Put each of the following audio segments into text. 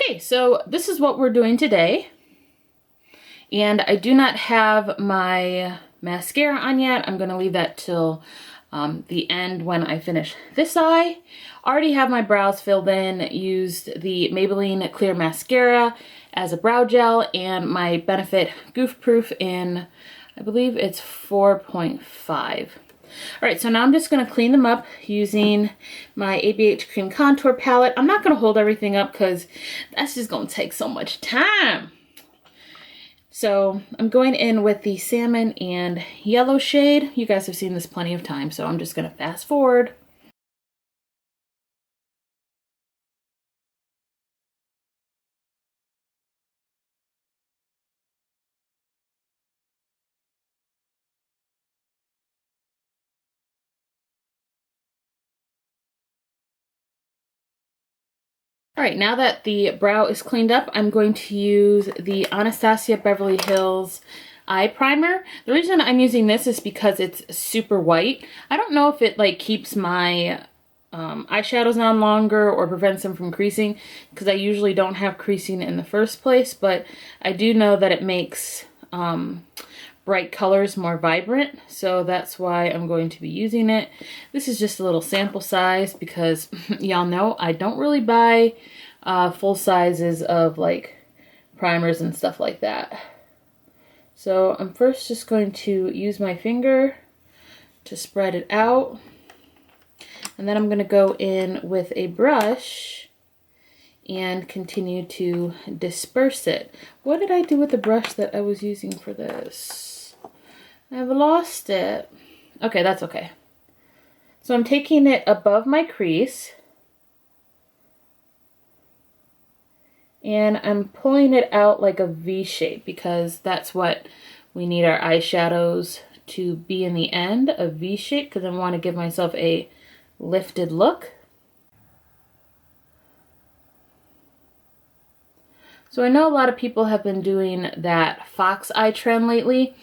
Okay, so this is what we're doing today. And I do not have my mascara on yet. I'm gonna leave that till the end when I finish this eye. Already have my brows filled in, used the Maybelline Clear Mascara as a brow gel and my Benefit Goof Proof in, I believe it's 4.5. All right, so now I'm just gonna clean them up using my ABH Cream Contour Palette. I'm not gonna hold everything up because that's just gonna take so much time. So I'm going in with the salmon and yellow shade. You guys have seen this plenty of times, so I'm just gonna fast forward. All right, now that the brow is cleaned up, I'm going to use the Anastasia Beverly Hills eye primer. The reason I'm using this is because it's super white. I don't know if it like keeps my eyeshadows on longer or prevents them from creasing, because I usually don't have creasing in the first place, but I do know that it makes bright colors more vibrant, so that's why I'm going to be using it. This is just a little sample size because y'all know I don't really buy full sizes of like primers and stuff like that. So I'm first just going to use my finger to spread it out, and then I'm going to go in with a brush and continue to disperse it. What did I do with the brush that I was using for this? I've lost it. Okay, that's okay. So I'm taking it above my crease and I'm pulling it out like a V shape because that's what we need our eyeshadows to be in the end, a V shape, because I want to give myself a lifted look. So I know a lot of people have been doing that fox eye trend lately.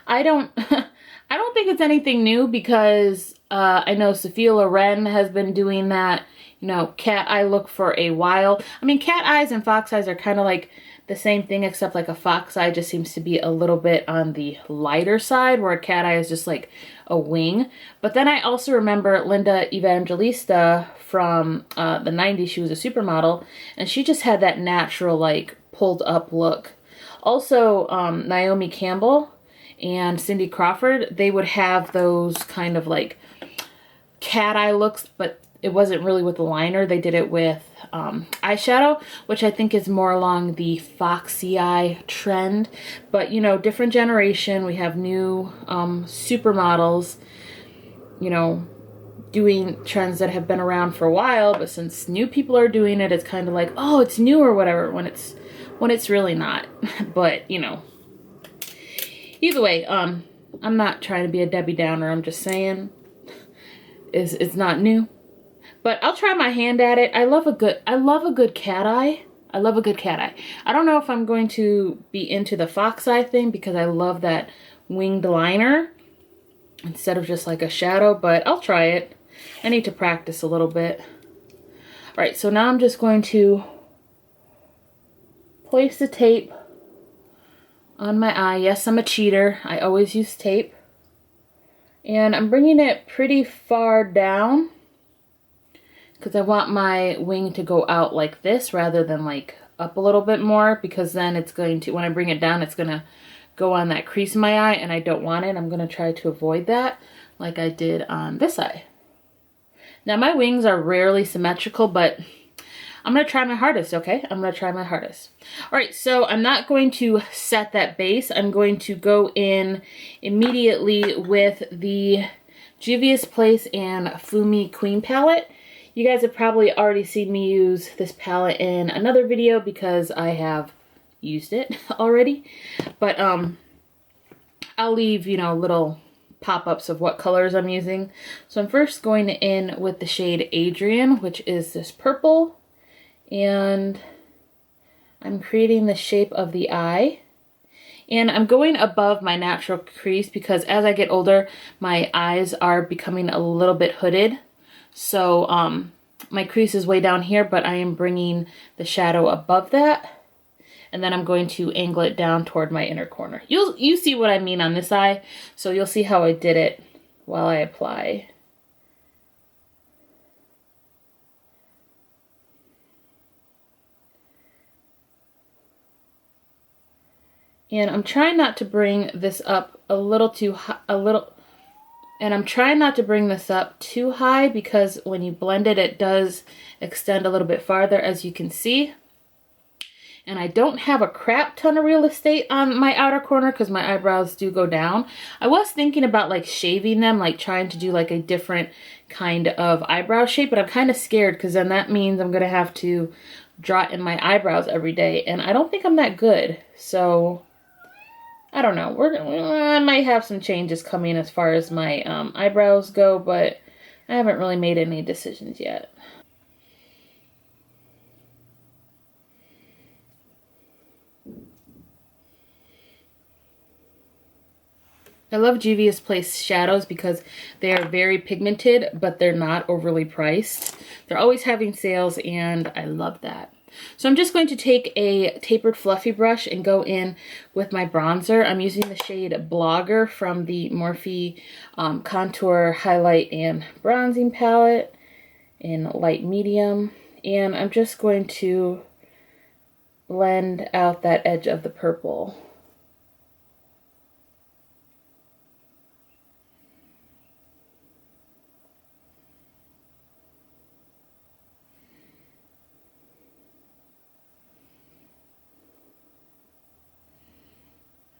I don't think it's anything new because I know Sophia Loren has been doing that, you know, cat eye look for a while. I mean, cat eyes and fox eyes are kind of like the same thing, except like a fox eye just seems to be a little bit on the lighter side, where a cat eye is just like a wing. But then I also remember Linda Evangelista from the 90s. She was a supermodel, and she just had that natural, like, pulled up look. Also, Naomi Campbell and Cindy Crawford, they would have those kind of like cat eye looks, but it wasn't really with the liner. They did it with eyeshadow, which I think is more along the foxy eye trend. But, you know, different generation. We have new supermodels, you know, doing trends that have been around for a while, but since new people are doing it, it's kind of like, oh, it's new or whatever, when it's really not. But, you know, either way, I'm not trying to be a Debbie Downer. I'm just saying it's not new. But I'll try my hand at it. I love a good cat eye. I love a good cat eye. I don't know if I'm going to be into the fox eye thing because I love that winged liner instead of just like a shadow, but I'll try it. I need to practice a little bit. All right, so now I'm just going to place the tape on my eye. Yes, I'm a cheater. I always use tape. And I'm bringing it pretty far down because I want my wing to go out like this rather than like up a little bit more, because then it's going to, when I bring it down, it's going to go on that crease in my eye and I don't want it. I'm going to try to avoid that like I did on this eye. Now my wings are rarely symmetrical, but I'm going to try my hardest, okay? I'm going to try my hardest. All right, so I'm not going to set that base. I'm going to go in immediately with the Juvia's Place and Fumi Queen palette. You guys have probably already seen me use this palette in another video because I have used it already. But I'll leave, you know, little pop-ups of what colors I'm using. So I'm first going in with the shade Adrian, which is this purple. And I'm creating the shape of the eye. And I'm going above my natural crease because as I get older, my eyes are becoming a little bit hooded. So my crease is way down here, but I am bringing the shadow above that. And then I'm going to angle it down toward my inner corner. You see what I mean on this eye, so you'll see how I did it while I apply. And I'm trying not to bring this up and I'm trying not to bring this up too high, because when you blend it, it does extend a little bit farther, as you can see. And I don't have a crap ton of real estate on my outer corner because my eyebrows do go down. I was thinking about like shaving them, like trying to do like a different kind of eyebrow shape, but I'm kind of scared because then that means I'm going to have to draw in my eyebrows every day. And I don't think I'm that good. So I don't know. I might have some changes coming as far as my eyebrows go, but I haven't really made any decisions yet. I love Juvia's Place shadows because they are very pigmented, but they're not overly priced. They're always having sales, and I love that. So I'm just going to take a tapered fluffy brush and go in with my bronzer. I'm using the shade Blogger from the Morphe Contour Highlight and Bronzing Palette in light medium. And I'm just going to blend out that edge of the purple.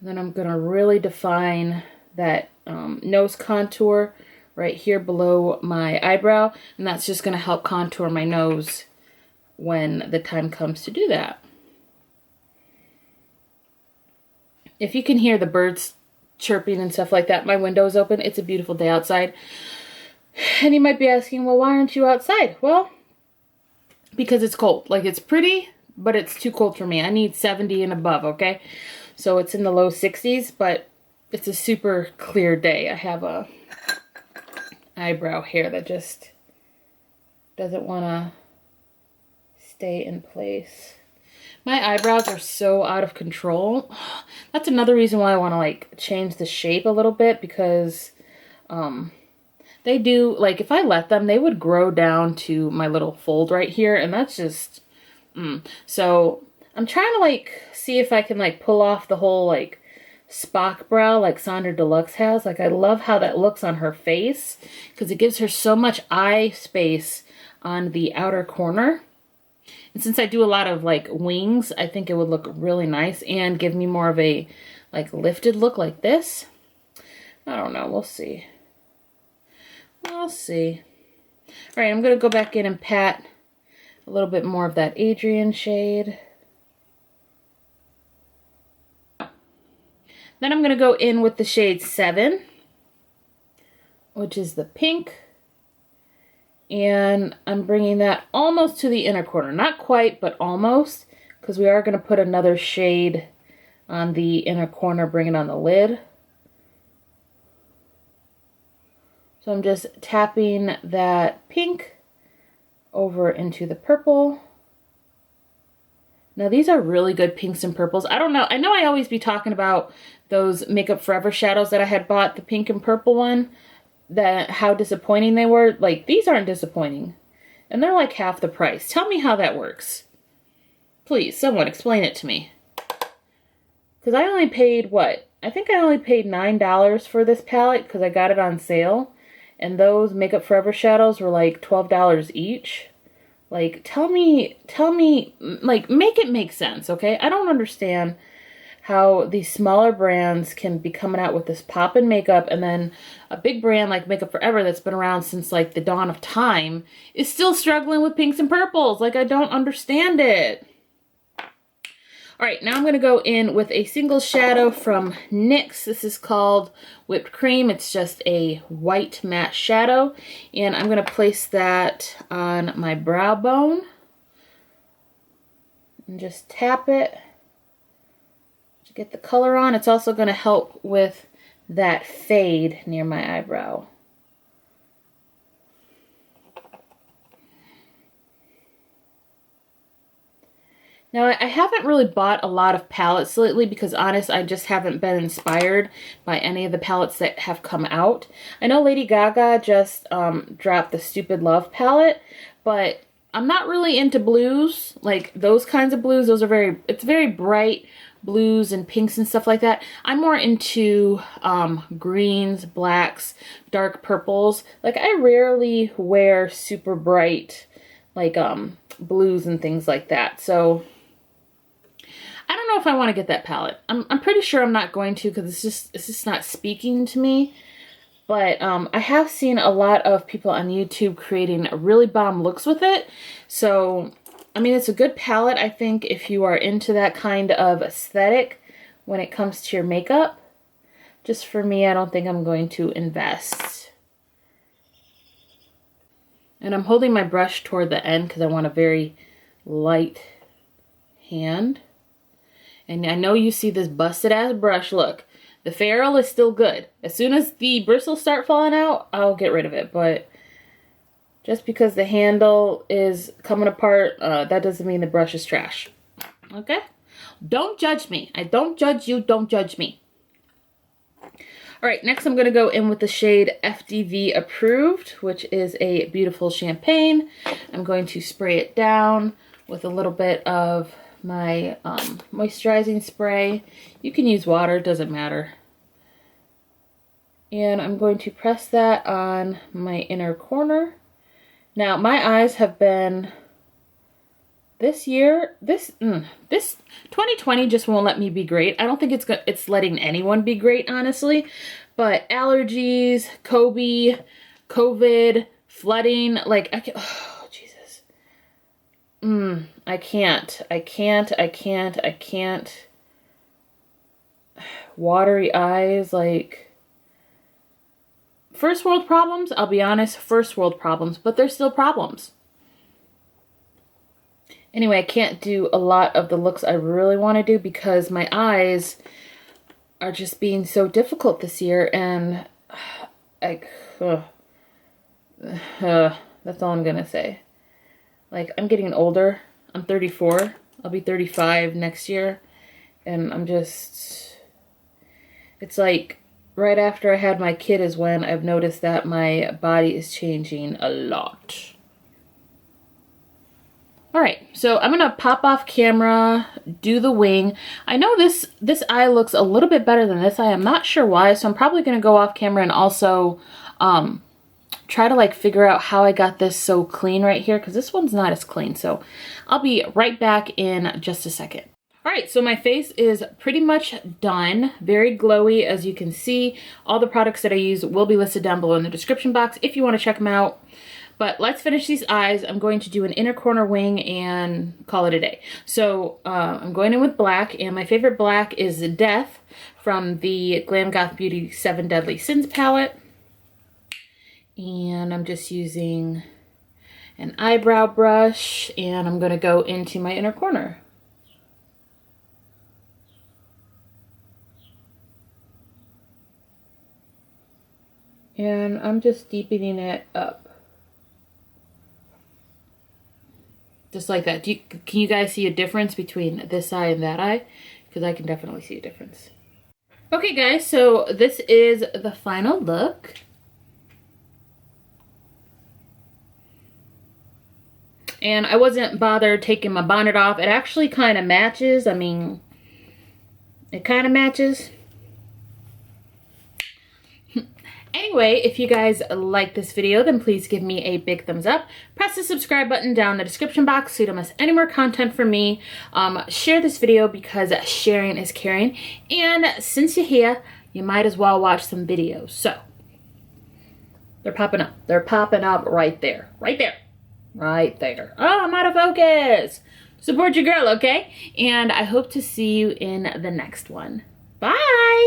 Then I'm going to really define that nose contour right here below my eyebrow. And that's just going to help contour my nose when the time comes to do that. If you can hear the birds chirping and stuff like that, my window is open. It's a beautiful day outside. And you might be asking, well, why aren't you outside? Well, because it's cold. Like, it's pretty, but it's too cold for me. I need 70 and above, okay? So it's in the low 60s, but it's a super clear day. I have a eyebrow hair that just doesn't want to stay in place. My eyebrows are so out of control. That's another reason why I want to like change the shape a little bit, because they do, like, if I let them, they would grow down to my little fold right here, and that's just so I'm trying to like see if I can like pull off the whole like Spock brow like Sandra Deluxe has. Like, I love how that looks on her face because it gives her so much eye space on the outer corner. And since I do a lot of like wings, I think it would look really nice and give me more of a like lifted look like this. I don't know. We'll see. We'll see. All right, I'm going to go back in and pat a little bit more of that Adrian shade. Then I'm going to go in with the shade 7, which is the pink. And I'm bringing that almost to the inner corner. Not quite, but almost, because we are going to put another shade on the inner corner, bring it on the lid. So I'm just tapping that pink over into the purple. Now these are really good pinks and purples. I don't know. I know I always be talking about those Makeup Forever shadows that I had bought, the pink and purple one, that how disappointing they were. Like, these aren't disappointing. And they're like half the price. Tell me how that works. Please, someone explain it to me. Because I only paid, what? I think I only paid $9 for this palette because I got it on sale. And those Makeup Forever shadows were like $12 each. Like, tell me, like, make it make sense, okay? I don't understand how these smaller brands can be coming out with this pop-in makeup, and then a big brand like Makeup Forever that's been around since like the dawn of time is still struggling with pinks and purples. Like, I don't understand it. All right, now I'm going to go in with a single shadow from NYX. This is called Whipped Cream. It's just a white matte shadow, and I'm going to place that on my brow bone and just tap it to get the color on. It's also going to help with that fade near my eyebrow. Now, I haven't really bought a lot of palettes lately because, honest, I just haven't been inspired by any of the palettes that have come out. I know Lady Gaga just dropped the Stupid Love palette, but I'm not really into blues, like those kinds of blues. Those are it's very bright blues and pinks and stuff like that. I'm more into greens, blacks, dark purples. Like, I rarely wear super bright, like, blues and things like that. So I don't know if I want to get that palette. I'm pretty sure I'm not going to because it's just not speaking to me. But I have seen a lot of people on YouTube creating really bomb looks with it. So, I mean, it's a good palette, I think, if you are into that kind of aesthetic when it comes to your makeup. Just for me, I don't think I'm going to invest. And I'm holding my brush toward the end because I want a very light hand. And I know you see this busted ass brush. Look, the ferrule is still good. As soon as the bristles start falling out, I'll get rid of it. But just because the handle is coming apart, that doesn't mean the brush is trash. Okay? Don't judge me. I don't judge you. Don't judge me. All right, next I'm going to go in with the shade FDV Approved, which is a beautiful champagne. I'm going to spray it down with a little bit of my moisturizing spray. You can use water, it doesn't matter. And I'm going to press that on my inner corner. Now, my eyes have been, this 2020 just won't let me be great. I don't think it's letting anyone be great, honestly. But allergies, COVID, flooding, like, oh, Jesus. I can't. Watery eyes, like, first world problems, I'll be honest, first world problems, but they're still problems. Anyway, I can't do a lot of the looks I really want to do because my eyes are just being so difficult this year, and that's all I'm gonna say. Like, I'm getting older. I'm 34. I'll be 35 next year. And I'm just, it's like right after I had my kid is when I've noticed that my body is changing a lot. All right, so I'm gonna pop off camera, do the wing. I know this eye looks a little bit better than this eye. I'm not sure why, so I'm probably gonna go off camera and also try to like figure out how I got this so clean right here, because this one's not as clean. So I'll be right back in just a second. All right, so my face is pretty much done. Very glowy, as you can see. All the products that I use will be listed down below in the description box if you want to check them out. But let's finish these eyes. I'm going to do an inner corner wing and call it a day. So I'm going in with black, and my favorite black is Death from the Glam Goth Beauty 7 Deadly Sins palette. And I'm just using an eyebrow brush, and I'm going to go into my inner corner. And I'm just deepening it up. Just like that. Can you guys see a difference between this eye and that eye? Because I can definitely see a difference. Okay guys, so this is the final look. And I wasn't bothered taking my bonnet off. It actually kind of matches. I mean, it kind of matches. Anyway, if you guys like this video, then please give me a big thumbs up. Press the subscribe button down in the description box so you don't miss any more content from me. Share this video because sharing is caring. And since you're here, you might as well watch some videos. So, they're popping up. They're popping up right there. Right there. Right there. Oh, I'm out of focus. Support your girl, okay? And I hope to see you in the next one. Bye!